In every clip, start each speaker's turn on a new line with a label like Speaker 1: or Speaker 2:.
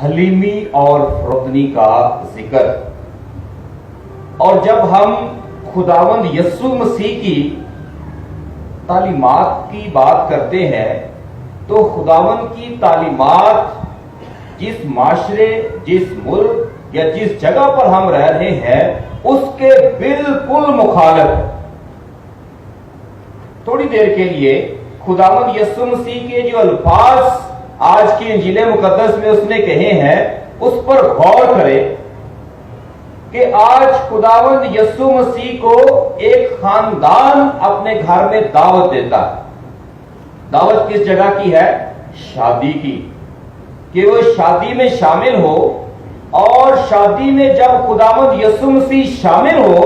Speaker 1: حلیمی اور فردنی کا ذکر. اور جب ہم خداوند یسوع مسیح کی تعلیمات کی بات کرتے ہیں تو خداوند کی تعلیمات جس معاشرے، جس ملک یا جس جگہ پر ہم رہ رہے ہیں اس کے بالکل مخالف. تھوڑی دیر کے لیے خداوند یسوع مسیح کے جو الفاظ آج کی انجیل مقدس میں اس نے کہے ہیں اس پر غور کریں کہ آج خداوند یسوع مسیح کو ایک خاندان اپنے گھر میں دعوت دیتا ہے. دعوت کس جگہ کی ہے؟ شادی کی، کہ وہ شادی میں شامل ہو. اور شادی میں جب خداوند یسوع مسیح شامل ہو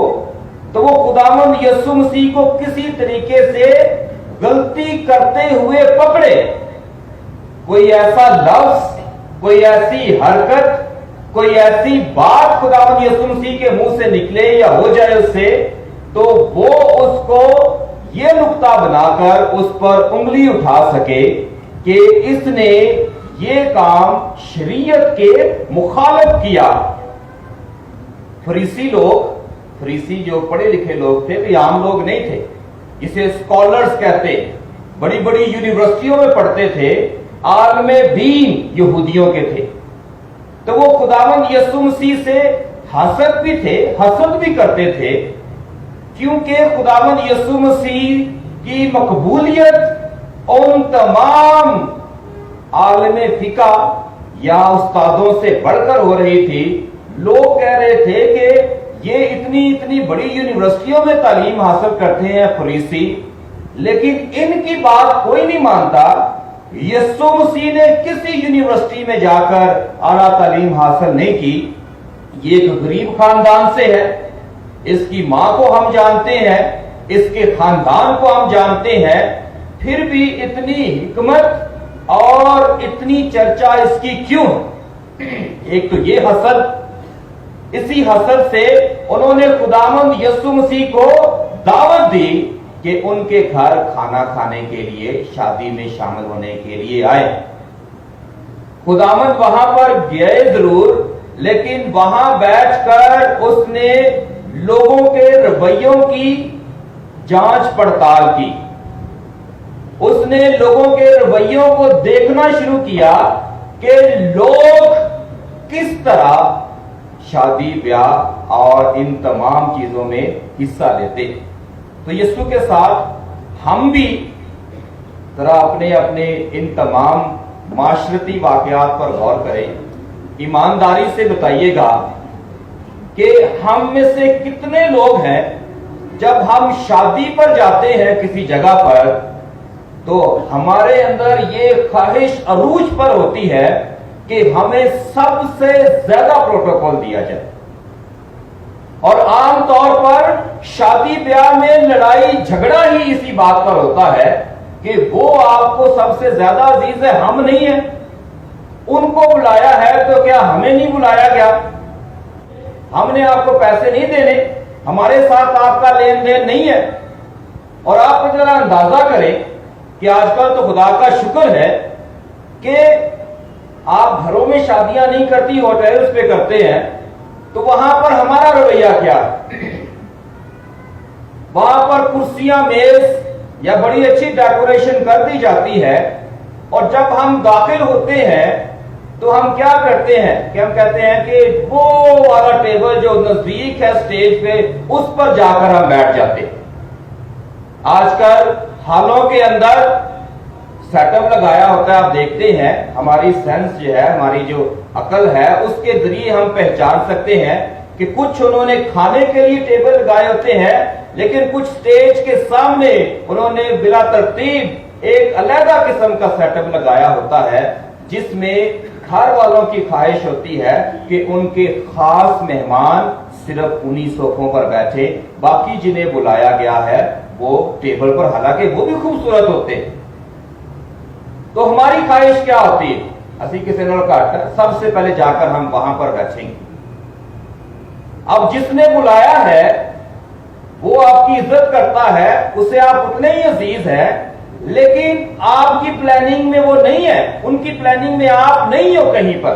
Speaker 1: تو وہ خداوند یسوع مسیح کو کسی طریقے سے غلطی کرتے ہوئے پکڑے. کوئی ایسا لفظ، کوئی ایسی حرکت، کوئی ایسی بات خداوند یسوع مسیح کے منہ سے نکلے یا ہو جائے اس سے، تو وہ اس کو یہ نقطہ بنا کر اس پر انگلی اٹھا سکے کہ اس نے یہ کام شریعت کے مخالف کیا. فریسی جو پڑھے لکھے لوگ تھے، وہ عام لوگ نہیں تھے، جسے اسکالرز کہتے، بڑی بڑی یونیورسٹیوں میں پڑھتے تھے، عالم دین یہودیوں کے تھے. تو وہ خداوند یسوع مسیح سے حسد بھی تھے، حسد بھی کرتے تھے، کیونکہ خداوند یسوع مسیح کی مقبولیت ان تمام عالم فقہ یا استادوں سے بڑھ کر ہو رہی تھی. لوگ کہہ رہے تھے کہ یہ اتنی بڑی یونیورسٹیوں میں تعلیم حاصل کرتے ہیں فریسی، لیکن ان کی بات کوئی نہیں مانتا. یسوع مسیح نے کسی یونیورسٹی میں جا کر اعلیٰ تعلیم حاصل نہیں کی. یہ ایک غریب خاندان سے ہے، اس کی ماں کو ہم جانتے ہیں، اس کے خاندان کو ہم جانتے ہیں، پھر بھی اتنی حکمت اور اتنی چرچا اس کی کیوں؟ ایک تو یہ حسد، اسی حسد سے انہوں نے خداوند یسوع مسیح کو دعوت دی کہ ان کے گھر کھانا کھانے کے لیے، شادی میں شامل ہونے کے لیے آئے. خداوند وہاں پر گئے ضرور، لیکن وہاں بیٹھ کر اس نے لوگوں کے رویوں کی جانچ پڑتال کی. اس نے لوگوں کے رویوں کو دیکھنا شروع کیا کہ لوگ کس طرح شادی بیاہ اور ان تمام چیزوں میں حصہ لیتے. تو یسوع کے ساتھ ہم بھی ذرا اپنے ان تمام معاشرتی واقعات پر غور کریں. ایمانداری سے بتائیے گا کہ ہم میں سے کتنے لوگ ہیں جب ہم شادی پر جاتے ہیں کسی جگہ پر تو ہمارے اندر یہ خواہش عروج پر ہوتی ہے کہ ہمیں سب سے زیادہ پروٹوکول دیا جائے. اور عام طور پر شادی بیاہ میں لڑائی جھگڑا ہی اسی بات پر ہوتا ہے کہ وہ آپ کو سب سے زیادہ عزیز ہے، ہم نہیں ہیں. ان کو بلایا ہے تو کیا ہمیں نہیں بلایا گیا؟ ہم نے آپ کو پیسے نہیں دینے، ہمارے ساتھ آپ کا لین دین نہیں ہے. اور آپ ذرا اندازہ کریں کہ آج کل تو خدا کا شکر ہے کہ آپ گھروں میں شادیاں نہیں کرتی، ہوٹلز پہ کرتے ہیں. تو وہاں پر ہمارا رویہ کیا ہے؟ وہاں پر کرسیاں، میز یا بڑی اچھی ڈیکوریشن کر دی جاتی ہے، اور جب ہم داخل ہوتے ہیں تو ہم کیا کرتے ہیں کہ ہم کہتے ہیں کہ وہ والا ٹیبل جو نزدیک ہے اسٹیج پہ اس پر جا کر ہم بیٹھ جاتے. آج کل ہالوں کے اندر سیٹ اپ لگایا ہوتا ہے، آپ دیکھتے ہیں ہماری سینس جو ہے، ہماری جو عقل ہے، اس کے ذریعے ہم پہچان سکتے ہیں کہ کچھ انہوں نے کھانے کے لیے ٹیبل لگائے ہوتے ہیں، لیکن کچھ سٹیج کے سامنے انہوں نے بلا ترتیب ایک علیحدہ قسم کا سیٹ اپ لگایا ہوتا ہے، جس میں گھر والوں کی خواہش ہوتی ہے کہ ان کے خاص مہمان صرف انہی صوفوں پر بیٹھے، باقی جنہیں بلایا گیا ہے وہ ٹیبل پر، حالانکہ وہ بھی خوبصورت ہوتے ہیں. تو ہماری خواہش کیا ہوتی ہے؟ اسی کسی نے کہا سب سے پہلے جا کر ہم وہاں پر بیٹھیں گے. اب جس نے بلایا ہے وہ آپ کی عزت کرتا ہے، اسے آپ اتنے ہی عزیز ہیں، لیکن آپ کی پلاننگ میں وہ نہیں ہے، ان کی پلاننگ میں آپ نہیں ہو کہیں پر.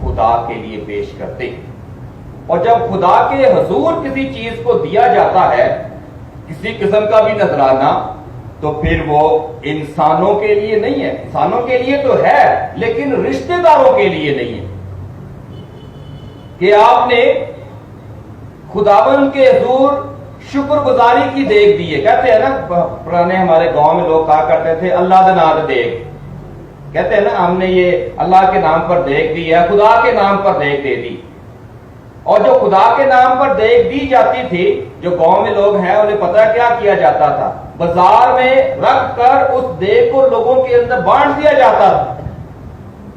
Speaker 1: خدا کے لیے پیش کرتے ہیں۔ اور جب خدا کے حضور کسی چیز کو دیا جاتا ہے، کسی قسم کا بھی نذرانہ، تو پھر وہ انسانوں کے لیے نہیں ہے، انسانوں کے لیے تو ہے لیکن رشتہ داروں کے لیے نہیں ہے، کہ آپ نے خداوند کے حضور شکر گزاری کی دیگ دی ہے۔ کہتے ہیں نا پرانے ہمارے گاؤں میں لوگ کہا کرتے تھے اللہ دا نام دیگ، کہتے ہیں نا ہم نے یہ اللہ کے نام پر دیگ دی ہے، خدا کے نام پر دیگ دے دی۔ اور جو خدا کے نام پر دیگ دی جاتی تھی، جو گاؤں میں لوگ ہیں انہیں پتہ کیا کیا جاتا تھا، بازار میں رکھ کر اس دیگ کو لوگوں کے اندر بانٹ دیا جاتا تھا۔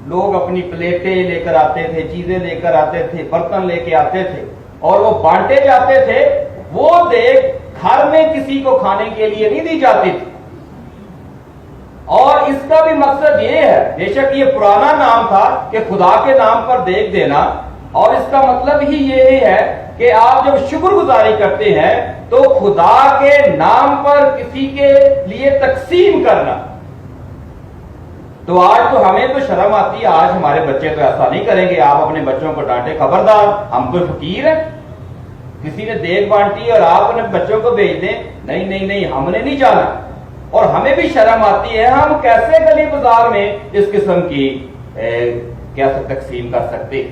Speaker 1: لوگ اپنی پلیٹیں لے کر آتے تھے، چیزیں لے کر آتے تھے، برتن لے کے آتے تھے اور وہ بانٹے جاتے تھے۔ وہ دیگ گھر میں کسی کو کھانے کے لیے نہیں دی جاتی تھی۔ اور اس کا بھی مقصد یہ ہے، بے شک یہ پرانا نام تھا کہ خدا کے نام پر دیگ دینا، اور اس کا مطلب ہی یہ ہے کہ آپ جب شکر گزاری کرتے ہیں تو خدا کے نام پر کسی کے لیے تقسیم کرنا۔ تو آج تو ہمیں تو شرم آتی ہے، آج ہمارے بچے تو ایسا نہیں کریں گے، آپ اپنے بچوں کو ڈانٹے خبردار ہم تو فقیر ہیں، کسی نے دیگ بانٹی اور آپ اپنے بچوں کو بھیج دیں، نہیں نہیں نہیں ہم نے نہیں جانا۔ اور ہمیں بھی شرم آتی ہے، ہم کیسے گلی بازار میں اس قسم کی کیسے تقسیم کر سکتے۔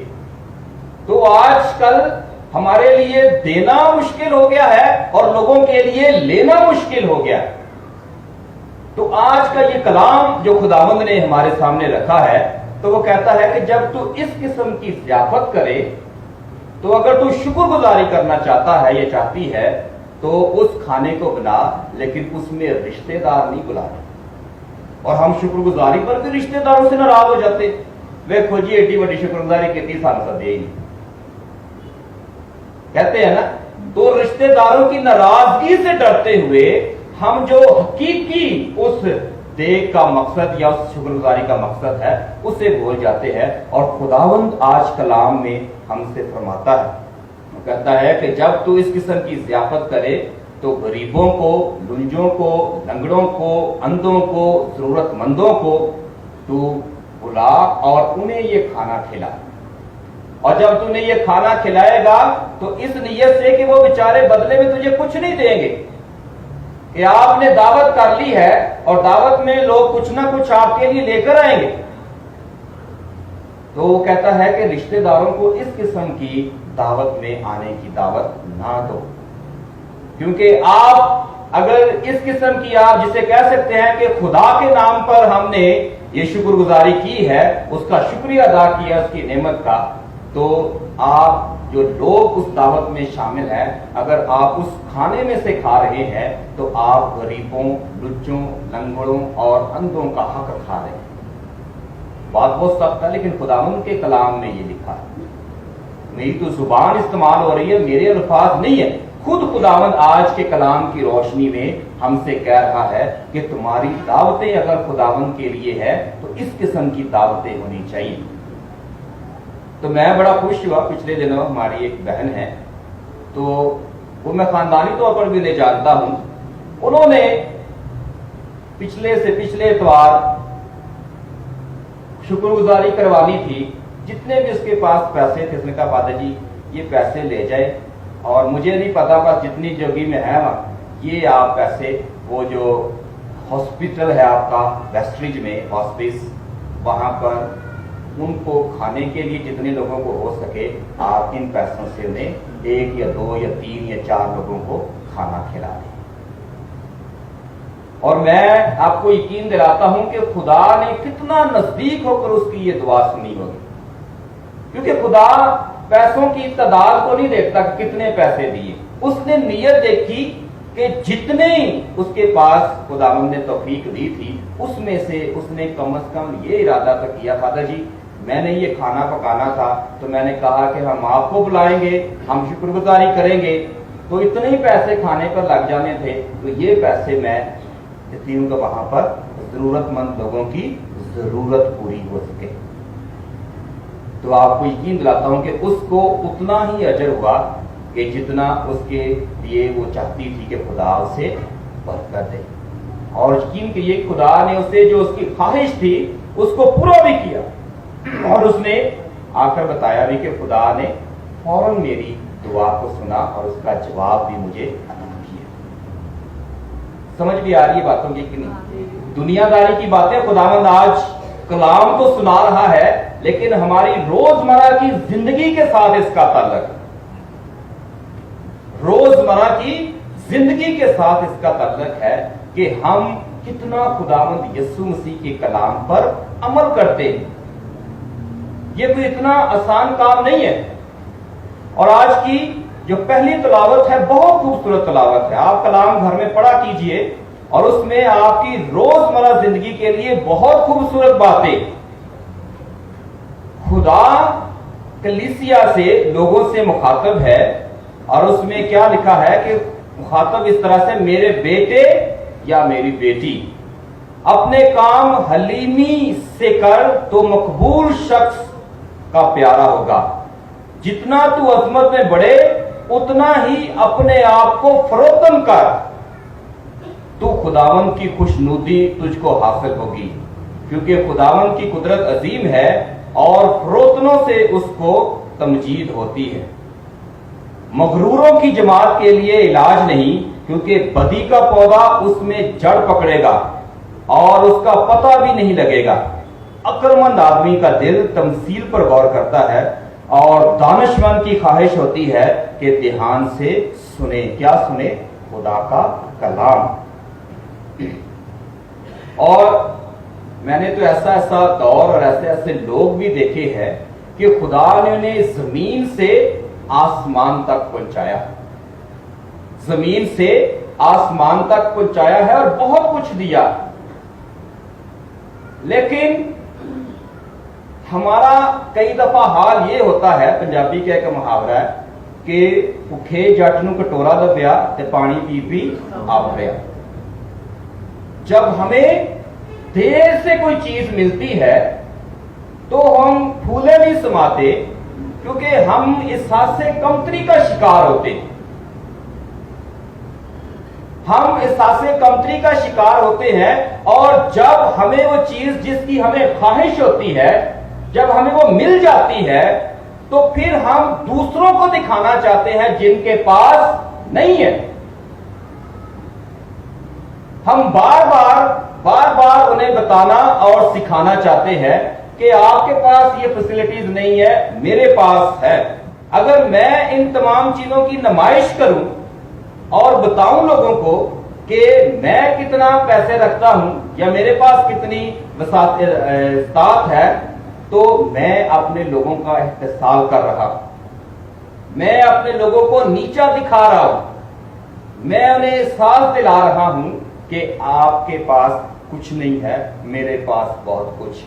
Speaker 1: تو آج کل ہمارے لیے دینا مشکل ہو گیا ہے اور لوگوں کے لیے لینا مشکل ہو گیا۔ تو آج کا یہ کلام جو خداوند نے ہمارے سامنے رکھا ہے، تو وہ کہتا ہے کہ جب تو اس قسم کی ضیافت کرے، تو اگر تو شکر گزاری کرنا چاہتا ہے یا چاہتی ہے تو اس کھانے کو بنا، لیکن اس میں رشتہ دار نہیں بلانا۔ اور ہم شکر گزاری پر بھی رشتہ داروں سے ناراض ہو جاتے، ویکھو جی ایڈی بڑی شکر گزاری کی سانو سدے ہی نہیں، کہتے ہیں نا۔ تو رشتہ داروں کی ناراضگی سے ڈرتے ہوئے ہم جو حقیقی اس دیگ کا مقصد یا اس شکر گزاری کا مقصد ہے اسے بھول جاتے ہیں۔ اور خداوند آج کلام میں ہم سے فرماتا ہے، وہ کہتا ہے کہ جب تو اس قسم کی ضیافت کرے تو غریبوں کو، لنجوں کو، لنگڑوں کو، اندھوں کو، ضرورت مندوں کو تو بلا اور انہیں یہ کھانا کھلا۔ اور جب تو نے یہ کھانا کھلائے گا تو اس نیت سے کہ وہ بیچارے بدلے میں تجھے کچھ نہیں دیں گے، کہ آپ نے دعوت کر لی ہے اور دعوت میں لوگ کچھ نہ کچھ آپ کے لیے لے کر آئیں گے۔ تو وہ کہتا ہے کہ رشتہ داروں کو اس قسم کی دعوت میں آنے کی دعوت نہ دو، کیونکہ آپ اگر اس قسم کی آپ جسے کہہ سکتے ہیں کہ خدا کے نام پر ہم نے یہ شکر گزاری کی ہے، اس کا شکریہ ادا کیا اس کی نعمت کا، تو آپ جو لوگ اس دعوت میں شامل ہیں اگر آپ اس کھانے میں سے کھا رہے ہیں تو آپ غریبوں، لچوں، لنگڑوں اور اندھوں کا حق کھا رہے ہیں۔ بات بہت سخت ہے لیکن خداوند کے کلام میں یہ لکھا ہے۔ میری تو زبان استعمال ہو رہی ہے، میرے الفاظ نہیں ہے، خود خداوند آج کے کلام کی روشنی میں ہم سے کہہ رہا ہے کہ تمہاری دعوتیں اگر خداوند کے لیے ہے تو اس قسم کی دعوتیں ہونی چاہیے۔ تو میں بڑا خوش ہوا، پچھلے دنوں ہماری ایک بہن ہے، تو وہ میں خاندانی طور پر بھی انہیں جانتا ہوں، انہوں نے پچھلے سے پچھلے اتوار شکر گزاری کروانی تھی، جتنے بھی اس کے پاس پیسے تھے اس نے کہا فادر جی یہ پیسے لے جائے، اور مجھے نہیں پتا بس جتنی جوگی میں ہے وہاں یہ آپ پیسے وہ جو ہاسپٹل ہے آپ کا ویسٹریج میں ہاسپس، وہاں پر ان کو کھانے کے لیے جتنے لوگوں کو ہو سکے آپ ان پیسوں سے انہیں 1 یا 2 یا 3 یا 4 لوگوں کو کھانا کھلا دیں۔ اور میں آپ کو یقین دلاتا ہوں کہ خدا نے کتنا نزدیک ہو کر اس کی یہ دعا سنی ہوگی، کیونکہ خدا پیسوں کی تعداد کو نہیں دیکھتا کہ کتنے پیسے دیے، اس نے نیت دیکھی کہ جتنے اس کے پاس خداوند نے توفیق دی تھی اس میں سے اس نے کم از کم یہ ارادہ تو کیا فادر جی میں نے یہ کھانا پکانا تھا تو میں نے کہا کہ ہم آپ کو بلائیں گے، ہم شکر گزاری کریں گے، تو اتنے ہی پیسے کھانے پر لگ جانے تھے، تو یہ پیسے میں دیتی ہوں کہ وہاں پر ضرورت مند لوگوں کی ضرورت پوری ہو سکے۔ تو آپ کو یقین دلاتا ہوں کہ اس کو اتنا ہی اجر ہوا کہ جتنا اس کے لیے وہ چاہتی تھی کہ خدا اسے برکت دے، اور یقین کہ یہ خدا نے اسے جو اس کی خواہش تھی اس کو پورا بھی کیا۔ اور اس نے آ کر بتایا بھی کہ خدا نے فوراً میری دعا کو سنا اور اس کا جواب بھی مجھے عطا کیا۔ سمجھ بھی آ رہی ہے باتوں کی کہ نہیں؟ دنیا داری کی باتیں خداوند آج کلام تو سنا رہا ہے، لیکن ہماری روزمرہ کی زندگی کے ساتھ اس کا تعلق، روزمرہ کی زندگی کے ساتھ اس کا تعلق ہے کہ ہم کتنا خداوند یسوع مسیح کے کلام پر عمل کرتے ہیں۔ یہ کوئی اتنا آسان کام نہیں ہے۔ اور آج کی جو پہلی تلاوت ہے بہت خوبصورت تلاوت ہے، آپ کلام گھر میں پڑھا کیجئے اور اس میں آپ کی روزمرہ زندگی کے لیے بہت خوبصورت باتیں، خدا کلیسیا سے لوگوں سے مخاطب ہے، اور اس میں کیا لکھا ہے کہ مخاطب اس طرح سے، میرے بیٹے یا میری بیٹی اپنے کام حلیمی سے کر تو مقبول شخص کا پیارا ہوگا، جتنا تو عظمت میں بڑھے اتنا ہی اپنے آپ کو فروتن کر، تو خداوند کی خوشنودی تجھ کو حاصل ہوگی، کیونکہ خداوند کی قدرت عظیم ہے اور فروتنوں سے اس کو تمجید ہوتی ہے۔ مغروروں کی جماعت کے لیے علاج نہیں، کیونکہ بدی کا پودا اس میں جڑ پکڑے گا اور اس کا پتہ بھی نہیں لگے گا۔ عقل مند آدمی کا دل تمثیل پر غور کرتا ہے، اور دانش مند کی خواہش ہوتی ہے کہ دھیان سے سنے۔ کیا سنے؟ خدا کا کلام۔ اور میں نے تو ایسا دور اور ایسے لوگ بھی دیکھے ہیں کہ خدا نے انہیں زمین سے آسمان تک پہنچایا، زمین سے آسمان تک پہنچایا ہے اور بہت کچھ دیا، لیکن ہمارا کئی دفعہ حال یہ ہوتا ہے، پنجابی کا ایک محاورہ ہے کہ بھوکے جٹ نوں کٹورا دبیا تے پانی پی پی آپ رہا۔ جب ہمیں دیر سے کوئی چیز ملتی ہے تو ہم پھولے نہیں سماتے، کیونکہ ہم احساس کمتری کا شکار ہوتے ہیں، ہم احساس کمتری کا شکار ہوتے ہیں، اور جب ہمیں وہ چیز جس کی ہمیں خواہش ہوتی ہے جب ہمیں وہ مل جاتی ہے تو پھر ہم دوسروں کو دکھانا چاہتے ہیں جن کے پاس نہیں ہے۔ ہم بار بار انہیں بتانا اور سکھانا چاہتے ہیں کہ آپ کے پاس یہ فیسلٹیز نہیں ہے، میرے پاس ہے۔ اگر میں ان تمام چیزوں کی نمائش کروں اور بتاؤں لوگوں کو کہ میں کتنا پیسے رکھتا ہوں یا میرے پاس کتنی وسعت ہے، تو میں اپنے لوگوں کا احتساب کر رہا ہوں، میں اپنے لوگوں کو نیچا دکھا رہا ہوں، میں انہیں احساس دلا رہا ہوں کہ آپ کے پاس کچھ نہیں ہے، میرے پاس بہت کچھ۔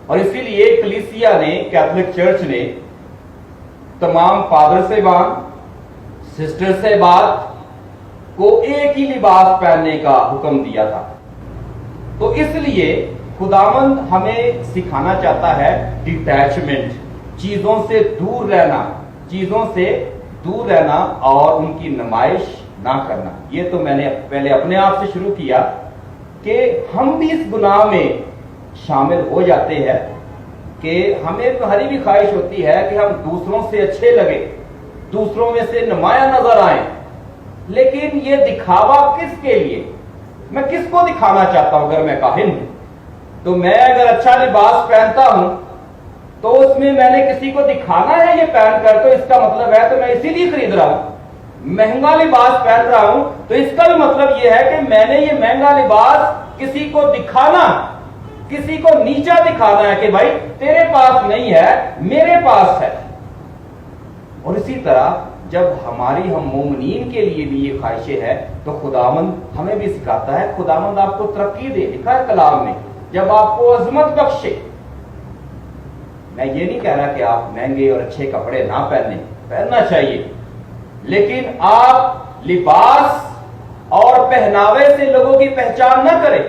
Speaker 1: اور اسی لیے کلیسیا نے، کیتھولک چرچ نے تمام فادر صاحبان، سسٹر صاحبات کو ایک ہی لباس پہننے کا حکم دیا تھا۔ تو اس لیے خداوند ہمیں سکھانا چاہتا ہے ڈیٹیچمنٹ، چیزوں سے دور رہنا، چیزوں سے دور رہنا اور ان کی نمائش نہ کرنا۔ یہ تو میں نے پہلے اپنے آپ سے شروع کیا کہ ہم بھی اس گناہ میں شامل ہو جاتے ہیں کہ ہمیں ہماری بھی خواہش ہوتی ہے کہ ہم دوسروں سے اچھے لگے، دوسروں میں سے نمایاں نظر آئیں، لیکن یہ دکھاوا کس کے لیے؟ میں کس کو دکھانا چاہتا ہوں؟ اگر میں کاہن ہوں تو میں اگر اچھا لباس پہنتا ہوں تو اس میں نے کسی کو دکھانا ہے یہ پہن کر، تو اس کا مطلب ہے تو میں اسی لیے خرید رہا ہوں۔ مہنگا لباس پہن رہا ہوں تو اس کا بھی مطلب یہ ہے کہ میں نے یہ مہنگا لباس کسی کو دکھانا، کسی کو نیچا دکھانا ہے کہ بھائی تیرے پاس نہیں ہے، میرے پاس ہے۔ اور اسی طرح جب ہم مومنین کے لیے بھی یہ خواہشیں ہے تو خداوند ہمیں بھی سکھاتا ہے، خداوند آپ کو ترقی دے، لکھا ہے کلام میں، جب آپ کو عظمت بخشے۔ میں یہ نہیں کہہ رہا کہ آپ مہنگے اور اچھے کپڑے نہ پہننا چاہیے، لیکن آپ لباس اور پہناوے سے لوگوں کی پہچان نہ کریں۔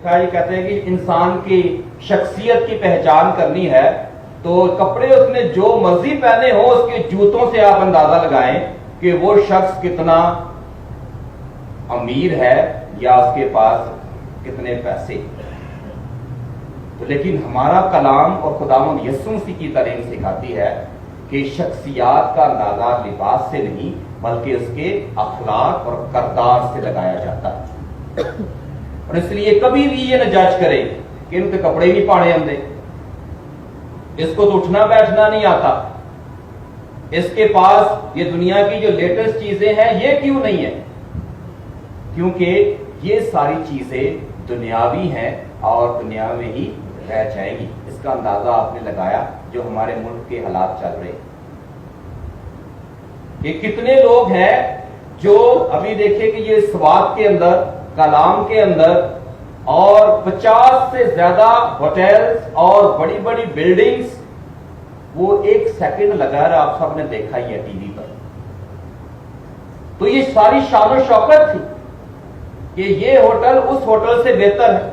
Speaker 1: یہ کہتے ہیں کہ انسان کی شخصیت کی پہچان کرنی ہے تو کپڑے اس نے جو مرضی پہنے ہو، اس کے جوتوں سے آپ اندازہ لگائیں کہ وہ شخص کتنا امیر ہے یا اس کے پاس کتنے پیسے۔ تو لیکن ہمارا کلام اور خداوند یسوع مسیح کی تعلیم سکھاتی ہے کہ شخصیات کا اندازہ لباس سے نہیں بلکہ اس کے اخلاق اور کردار سے لگایا جاتا ہے. اور اس لیے کبھی بھی یہ نہ جج کرے کہ ان کے کپڑے نہیں پاڑے ہم دے, اس کو تو اٹھنا بیٹھنا نہیں آتا, اس کے پاس یہ دنیا کی جو لیٹسٹ چیزیں ہیں یہ کیوں نہیں ہے, کیونکہ یہ ساری چیزیں دنیاوی ہیں اور دنیا میں ہی رہ جائیں گی. اس کا اندازہ آپ نے لگایا جو ہمارے ملک کے حالات چل رہے, کہ کتنے لوگ ہیں جو ابھی دیکھیں کہ یہ سوات کے اندر, کلام کے اندر اور 50 سے زیادہ ہوٹلز اور بڑی بڑی بلڈنگز, وہ ایک سیکنڈ لگا رہا, آپ سب نے دیکھا ہی ہے ٹی وی پر. تو یہ ساری شان و شوکت تھی کہ یہ ہوٹل اس ہوٹل سے بہتر ہے,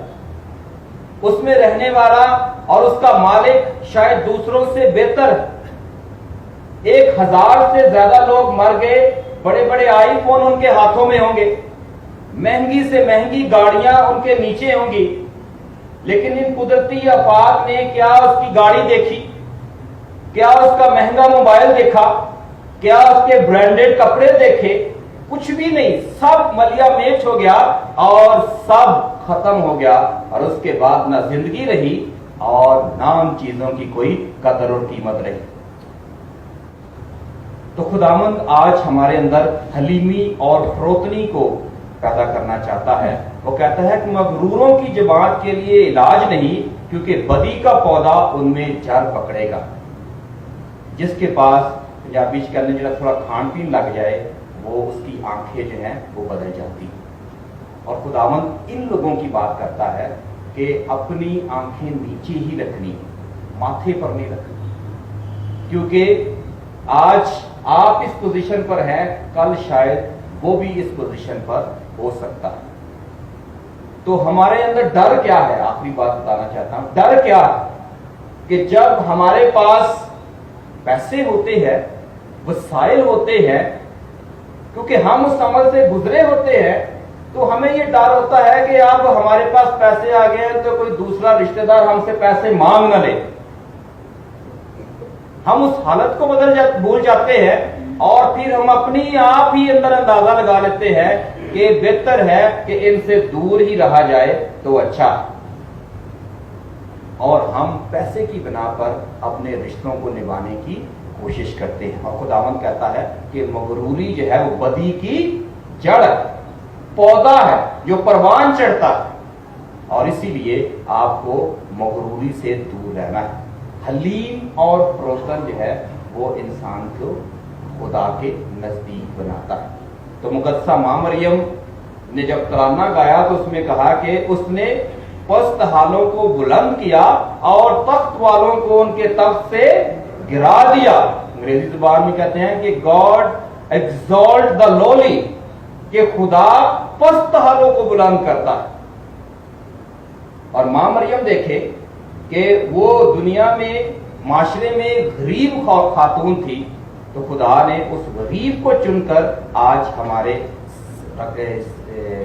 Speaker 1: اس میں رہنے والا اور اس کا مالک شاید دوسروں سے بہتر ہے. 1000 سے زیادہ لوگ مر گئے, بڑے بڑے آئی فون ان کے ہاتھوں میں ہوں گے, مہنگی سے مہنگی گاڑیاں ان کے نیچے ہوں گی, لیکن ان قدرتی آفات نے کیا اس کی گاڑی دیکھی, کیا اس کا مہنگا موبائل دیکھا, کیا اس کے برانڈڈ کپڑے دیکھے؟ کچھ بھی نہیں. سب ملیا میٹ ہو گیا اور سب ختم ہو گیا, اور اس کے بعد نہ زندگی رہی اور نہ ان چیزوں کی کوئی قدر اور قیمت رہی. تو خداوند آج ہمارے اندر حلیمی اور فروتنی کو پیدا کرنا چاہتا ہے. وہ کہتا ہے کہ مغروروں کی جماعت کے لیے علاج نہیں, کیونکہ بدی کا پودا ان میں جڑ پکڑے گا. جس کے پاس پنجابی کہنے جڑا تھوڑا کھان پین لگ جائے, وہ اس کی آنکھیں جو ہیں وہ بدل جاتی. اور خداوند ان لوگوں کی بات کرتا ہے کہ اپنی آنکھیں نیچے ہی رکھنی, ماتھے پر نہیں رکھنی, کیونکہ آج آپ اس پوزیشن پر ہیں, کل شاید وہ بھی اس پوزیشن پر ہو سکتا ہے. تو ہمارے اندر ڈر کیا ہے؟ آخری بات بتانا چاہتا ہوں. ڈر کیا ہے کہ جب ہمارے پاس پیسے ہوتے ہیں, وسائل ہوتے ہیں, کیونکہ ہم اس عمل سے گزرے ہوتے ہیں, تو ہمیں یہ ڈر ہوتا ہے کہ اب ہمارے پاس پیسے آ گئے تو کوئی دوسرا رشتہ دار ہم سے پیسے مانگ نہ لے. ہم اس حالت کو بھول جاتے ہیں اور پھر ہم اپنی آپ ہی اندر اندازہ لگا لیتے ہیں کہ بہتر ہے کہ ان سے دور ہی رہا جائے تو اچھا. اور ہم پیسے کی بنا پر اپنے رشتوں کو نبھانے کی کوشش کرتے ہیں. اور خداوند کہتا ہے کہ مغروری جو ہے وہ بدی کی جڑ پودا ہے جو پروان چڑھتا ہے, اور اسی لیے آپ کو مغروری سے دور رہنا ہے. حلیم اور فروتن جو ہے وہ انسان کو خدا کے نزدیک بناتا ہے. تو مقدسہ ماں مریم نے جب ترانہ گایا تو اس میں کہا کہ اس نے پست حالوں کو بلند کیا اور تخت والوں کو ان کے تخت سے گرا دیا. انگریزی زبان میں کہتے ہیں کہ گاڈ ایگزالٹ دا لولی, کہ خدا پست حالوں کو بلند کرتا ہے. اور ماں مریم دیکھے کہ وہ دنیا میں معاشرے میں غریب خاتون تھی, تو خدا نے اس غریب کو چن کر آج ہمارے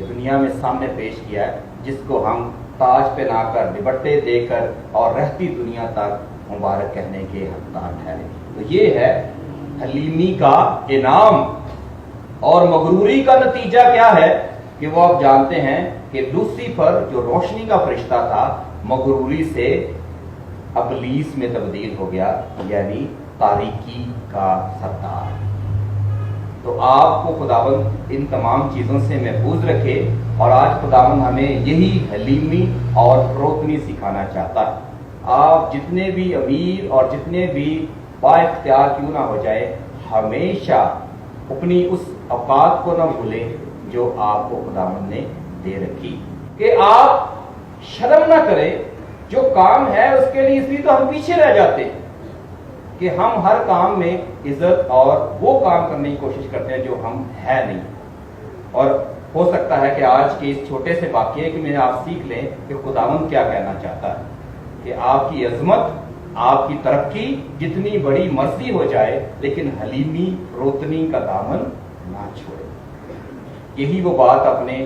Speaker 1: دنیا میں سامنے پیش کیا ہے, جس کو ہم تاج پہنا کر, دوپٹے دے کر اور رہتی دنیا تک مبارک کہنے کے حقدار ٹھہرے. تو یہ ہے حلیمی کا انعام. اور مغروری کا نتیجہ کیا ہے کہ وہ آپ جانتے ہیں کہ لوسیفر جو روشنی کا فرشتہ تھا, مغروری سے ابلیس میں تبدیل ہو گیا, یعنی تاریکی کا سردار. تو آپ کو خداوند ان تمام چیزوں سے محفوظ رکھے, اور آج خداوند ہمیں یہی حلیمی اور فروتنی سکھانا چاہتا ہے. آپ جتنے بھی امیر اور جتنے بھی با اختیار کیوں نہ ہو جائے, ہمیشہ اپنی اس اوقات کو نہ بھولیں جو آپ کو خداوند نے دے رکھی, کہ آپ شرم نہ کریں. جو کام ہے اس کے لیے اس لیے تو ہم پیچھے رہ جاتے ہیں کہ ہم ہر کام میں عزت اور وہ کام کرنے کی کوشش کرتے ہیں جو ہم ہے نہیں. اور ہو سکتا ہے کہ آج کے اس چھوٹے سے واقعے کہ میں آپ سیکھ لیں کہ خداوند کیا کہنا چاہتا ہے, کہ آپ کی عظمت, آپ کی ترقی جتنی بڑی مرضی ہو جائے, لیکن حلیمی فروتنی کا دامن نہ چھوڑے. یہی وہ بات اپنے